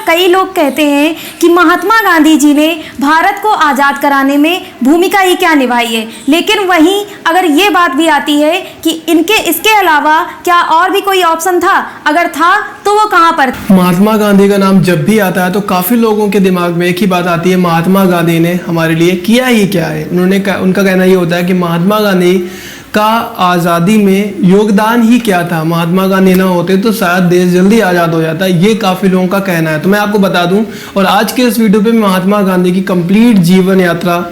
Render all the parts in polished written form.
कई लोग कहते हैं कि महात्मा गांधी जी ने भारत को आज़ाद कराने में भूमिका ही क्या निभाई है, लेकिन वहीं अगर ये बात भी आती है कि इसके अलावा क्या और भी कोई ऑप्शन था, अगर था तो वो कहाँ पर? महात्मा गांधी का नाम जब भी आता है तो काफ़ी लोगों के दिमाग में एक ही बात आती है, महात्मा गांधी ने हमारे लिए किया ही क्या है। उनका कहना ये होता है कि महात्मा गांधी का आज़ादी में योगदान ही क्या था, महात्मा गांधी ना होते तो शायद देश जल्दी आज़ाद हो जाता। ये काफ़ी लोगों का कहना है। तो मैं आपको बता दूं, और आज के इस वीडियो पे मैं महात्मा गांधी की कंप्लीट जीवन यात्रा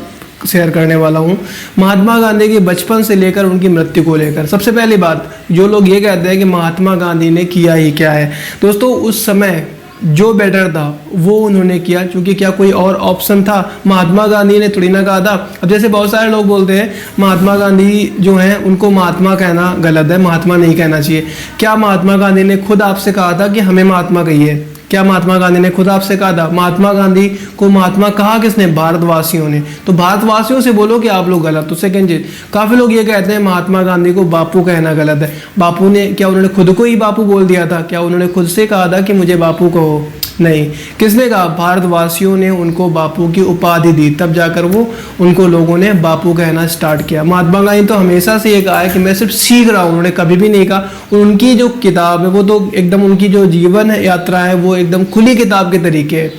शेयर करने वाला हूँ, महात्मा गांधी के बचपन से लेकर उनकी मृत्यु को लेकर। सबसे पहली बात, जो लोग ये कहते हैं कि महात्मा गांधी ने किया ही क्या है, दोस्तों उस समय जो बेटर था वो उन्होंने किया, क्योंकि क्या कोई और ऑप्शन था? महात्मा गांधी ने थोड़ी ना कहा था। अब जैसे बहुत सारे लोग बोलते हैं महात्मा गांधी जो हैं उनको महात्मा कहना गलत है, महात्मा नहीं कहना चाहिए। क्या महात्मा गांधी ने खुद आपसे कहा था कि हमें महात्मा कहिए? क्या महात्मा गांधी ने खुद आपसे कहा था? महात्मा गांधी को महात्मा कहा किसने? भारतवासियों ने। तो भारतवासियों से बोलो कि आप लोग गलत। तो सेकंड चीज, काफी लोग ये कहते हैं महात्मा गांधी को बापू कहना गलत है। बापू ने क्या उन्होंने खुद को ही बापू बोल दिया था? क्या उन्होंने खुद से कहा था कि मुझे बापू कहो? नहीं। किसने कहा? भारतवासियों ने उनको बापू की उपाधि दी, तब जाकर वो उनको लोगों ने बापू कहना स्टार्ट किया। महात्मा गांधी तो हमेशा से ये कहा है कि मैं सिर्फ सीख रहा हूँ, उन्होंने कभी भी नहीं कहा। उनकी जो किताब है वो तो एकदम, उनकी जो जीवन यात्रा है वो एकदम खुली किताब के तरीके है।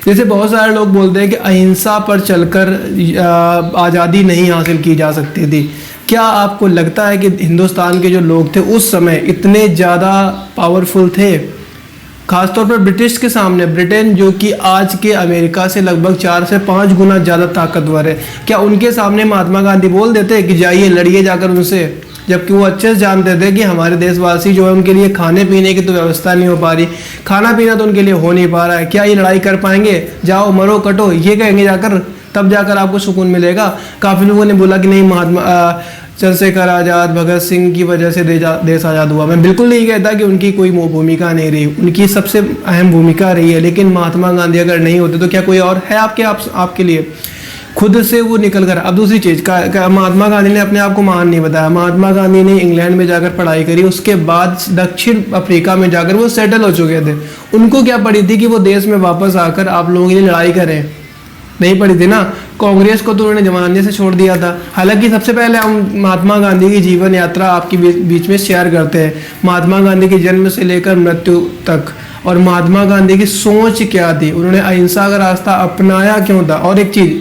जैसे बहुत सारे लोग बोलते हैं कि अहिंसा पर चलकर आज़ादी नहीं हासिल की जा सकती थी। क्या आपको लगता है कि हिंदुस्तान के जो लोग थे उस समय इतने ज़्यादा पावरफुल थे? खासतौर पर ब्रिटिश के सामने, ब्रिटेन जो कि आज के अमेरिका से लगभग 4 से 5 गुना ज़्यादा ताकतवर है, क्या उनके सामने महात्मा गांधी बोल देते कि जाइए लड़िए जाकर उनसे? जबकि वो अच्छे से जानते थे कि हमारे देशवासी जो है उनके लिए खाने पीने की तो व्यवस्था नहीं हो पा रही, खाना पीना तो उनके लिए हो नहीं पा रहा है, क्या ये लड़ाई कर पाएंगे? जाओ मरो कटो, ये कहेंगे जाकर, तब जाकर आपको सुकून मिलेगा। काफ़ी लोगों ने बोला कि नहीं, महात्मा चंद्रशेखर आज़ाद, भगत सिंह की वजह से देश आज़ाद हुआ। मैं बिल्कुल नहीं कहता कि उनकी कोई भूमिका नहीं रही, उनकी सबसे अहम भूमिका रही है, लेकिन महात्मा गांधी अगर नहीं होते तो क्या कोई और है आपके लिए? खुद से वो निकल कर। अब दूसरी चीज़ का महात्मा गांधी ने अपने आप को महान नहीं बताया। महात्मा गांधी ने इंग्लैंड में जाकर पढ़ाई करी, उसके बाद दक्षिण अफ्रीका में जाकर वो सेटल हो चुके थे। उनको क्या पड़ी थी कि वो देश में वापस आकर आप लोगों के लिए लड़ाई करें? नहीं पड़ी थी ना। कांग्रेस को तो उन्होंने जमाने से छोड़ दिया था। हालांकि सबसे पहले हम महात्मा गांधी की जीवन यात्रा आपके बीच में शेयर करते हैं, महात्मा गांधी के जन्म से लेकर मृत्यु तक, और महात्मा गांधी की सोच क्या थी, उन्होंने अहिंसा का रास्ता अपनाया क्यों था। और एक चीज़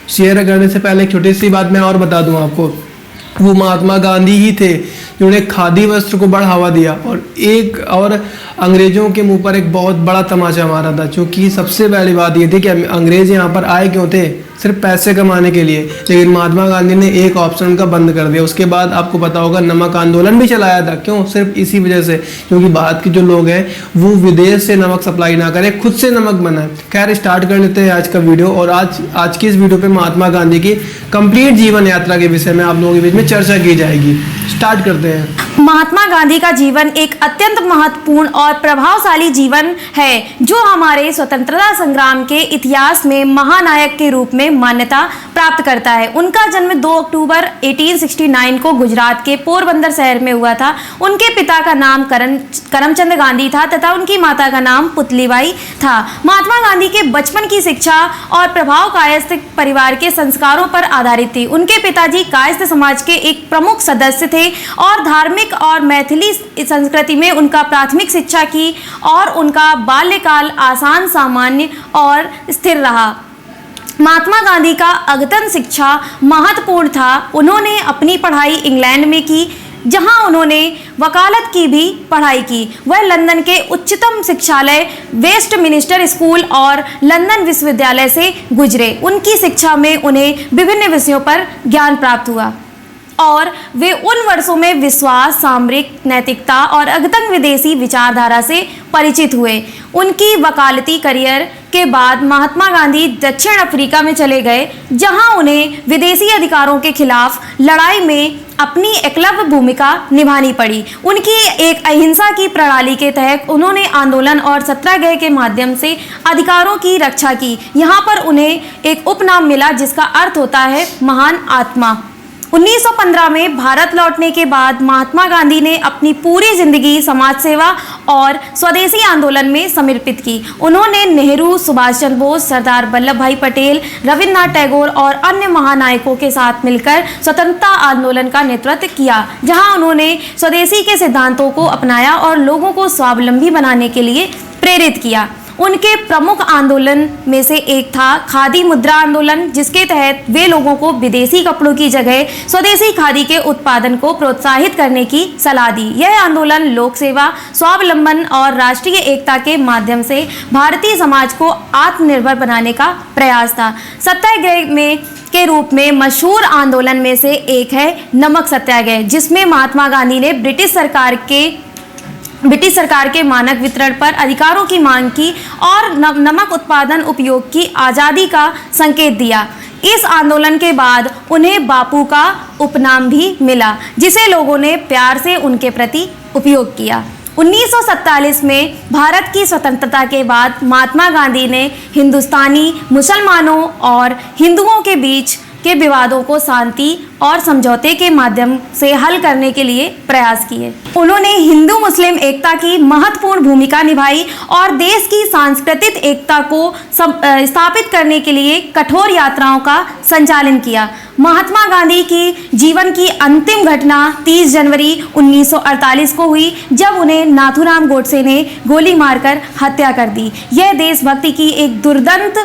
शेयर करने से पहले एक छोटी सी बात मैं और बता दूं आपको, वो महात्मा गांधी ही थे जिन्होंने खादी वस्त्र को बढ़ावा दिया और अंग्रेजों के मुंह पर एक बहुत बड़ा तमाचा मारा था। क्योंकि सबसे पहली बात ये थी कि अंग्रेज यहाँ पर आए क्यों थे? सिर्फ पैसे कमाने के लिए। लेकिन महात्मा गांधी ने एक ऑप्शन उनका बंद कर दिया। उसके बाद आपको पता होगा नमक आंदोलन भी चलाया था। क्यों? सिर्फ इसी वजह से, क्योंकि भारत के जो लोग हैं वो विदेश से नमक सप्लाई ना करें, खुद से नमक बनाए। खैर, स्टार्ट कर लेते हैं आज का वीडियो। और आज की इस वीडियो पे महात्मा गांधी की कंप्लीट जीवन यात्रा के विषय में आप लोगों के बीच में चर्चा की जाएगी। स्टार्ट करते हैं। महात्मा गांधी का जीवन एक अत्यंत महत्वपूर्ण और प्रभावशाली जीवन है, जो हमारे स्वतंत्रता संग्राम के इतिहास में महानायक के रूप में मान्यता प्राप्त करता है। उनका जन्म 2 अक्टूबर 1869 को गुजरात के पोरबंदर शहर में हुआ था। उनके पिता का नाम करमचंद गांधी था तथा उनकी माता का नाम पुतलीबाई था। महात्मा गांधी के बचपन की शिक्षा और प्रभाव कायस्थ परिवार के संस्कारों पर आधारित थी। उनके पिताजी कायस्थ समाज के एक प्रमुख सदस्य थे और धार्मिक और मैथिली संस्कृति में उनका प्राथमिक शिक्षा की और उनका बाल्यकाल आसान, सामान्य और स्थिर रहा। महात्मा गांधी का अद्यतन शिक्षा महत्वपूर्ण था। उन्होंने अपनी पढ़ाई इंग्लैंड में की, जहां उन्होंने वकालत की भी पढ़ाई की। वह लंदन के उच्चतम शिक्षालय वेस्टमिनिस्टर स्कूल और लंदन विश्वविद्यालय से गुजरे। उनकी शिक्षा में उन्हें विभिन्न विषयों पर ज्ञान प्राप्त हुआ और वे उन वर्षों में विश्वास, सामरिक नैतिकता और अद्यतन विदेशी विचारधारा से परिचित हुए। उनकी वकालती करियर के बाद महात्मा गांधी दक्षिण अफ्रीका में चले गए, जहां उन्हें विदेशी अधिकारों के खिलाफ लड़ाई में अपनी एकलव्य भूमिका निभानी पड़ी। उनकी एक अहिंसा की प्रणाली के तहत उन्होंने आंदोलन और सत्याग्रह के माध्यम से अधिकारों की रक्षा की। यहाँ पर उन्हें एक उपनाम मिला जिसका अर्थ होता है महान आत्मा। 1915 में भारत लौटने के बाद महात्मा गांधी ने अपनी पूरी जिंदगी समाज सेवा और स्वदेशी आंदोलन में समर्पित की। उन्होंने नेहरू, सुभाष चंद्र बोस, सरदार वल्लभ भाई पटेल, रविन्द्रनाथ टैगोर और अन्य महानायकों के साथ मिलकर स्वतंत्रता आंदोलन का नेतृत्व किया, जहां उन्होंने स्वदेशी के सिद्धांतों को अपनाया और लोगों को स्वावलंबी बनाने के लिए प्रेरित किया। उनके प्रमुख आंदोलन में से एक था खादी मुद्रा आंदोलन, जिसके तहत वे लोगों को विदेशी कपड़ों की जगह स्वदेशी खादी के उत्पादन को प्रोत्साहित करने की सलाह दी। यह आंदोलन लोक सेवा, स्वावलंबन और राष्ट्रीय एकता के माध्यम से भारतीय समाज को आत्मनिर्भर बनाने का प्रयास था। सत्याग्रह में के रूप में मशहूर आंदोलन में से एक है नमक सत्याग्रह, जिसमें महात्मा गांधी ने ब्रिटिश सरकार के मानक वितरण पर अधिकारों की मांग की और नमक उत्पादन उपयोग की आज़ादी का संकेत दिया। इस आंदोलन के बाद उन्हें बापू का उपनाम भी मिला, जिसे लोगों ने प्यार से उनके प्रति उपयोग किया। 1947 में भारत की स्वतंत्रता के बाद महात्मा गांधी ने हिंदुस्तानी मुसलमानों और हिंदुओं के बीच के विवादों को शांति और समझौते के माध्यम से हल करने के लिए प्रयास किए। उन्होंने हिंदू मुस्लिम एकता की महत्वपूर्ण भूमिका निभाई और देश की सांस्कृतिक एकता को स्थापित करने के लिए कठोर यात्राओं का संचालन किया। महात्मा गांधी की जीवन की अंतिम घटना 30 जनवरी 1948 को हुई, जब उन्हें नाथूराम गोडसे ने गोली मारकर हत्या कर दी। यह देशभक्ति की एक दुर्दांत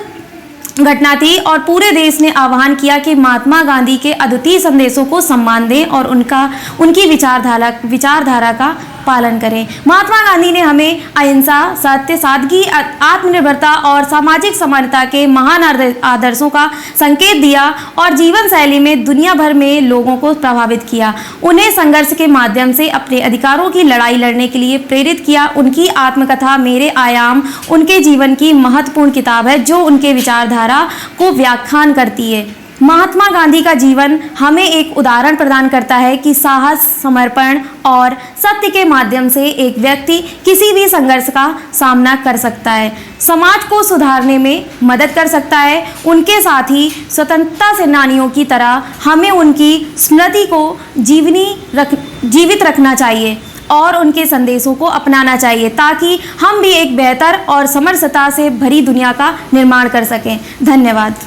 घटना थी और पूरे देश ने आह्वान किया कि महात्मा गांधी के अद्वितीय संदेशों को सम्मान दें और उनकी विचारधारा का पालन करें। महात्मा गांधी ने हमें अहिंसा, सत्य, सादगी, आत्मनिर्भरता और सामाजिक समानता के महान आदर्शों का संकेत दिया और जीवन शैली में दुनिया भर में लोगों को प्रभावित किया। उन्हें संघर्ष के माध्यम से अपने अधिकारों की लड़ाई लड़ने के लिए प्रेरित किया। उनकी आत्मकथा मेरे आयाम उनके जीवन की महत्वपूर्ण किताब है, जो उनके विचारधारा को व्याख्यान करती है। महात्मा गांधी का जीवन हमें एक उदाहरण प्रदान करता है कि साहस, समर्पण और सत्य के माध्यम से एक व्यक्ति किसी भी संघर्ष का सामना कर सकता है, समाज को सुधारने में मदद कर सकता है। उनके साथ ही स्वतंत्रता सेनानियों की तरह हमें उनकी स्मृति को जीवित रखना चाहिए और उनके संदेशों को अपनाना चाहिए, ताकि हम भी एक बेहतर और समरसता से भरी दुनिया का निर्माण कर सकें। धन्यवाद।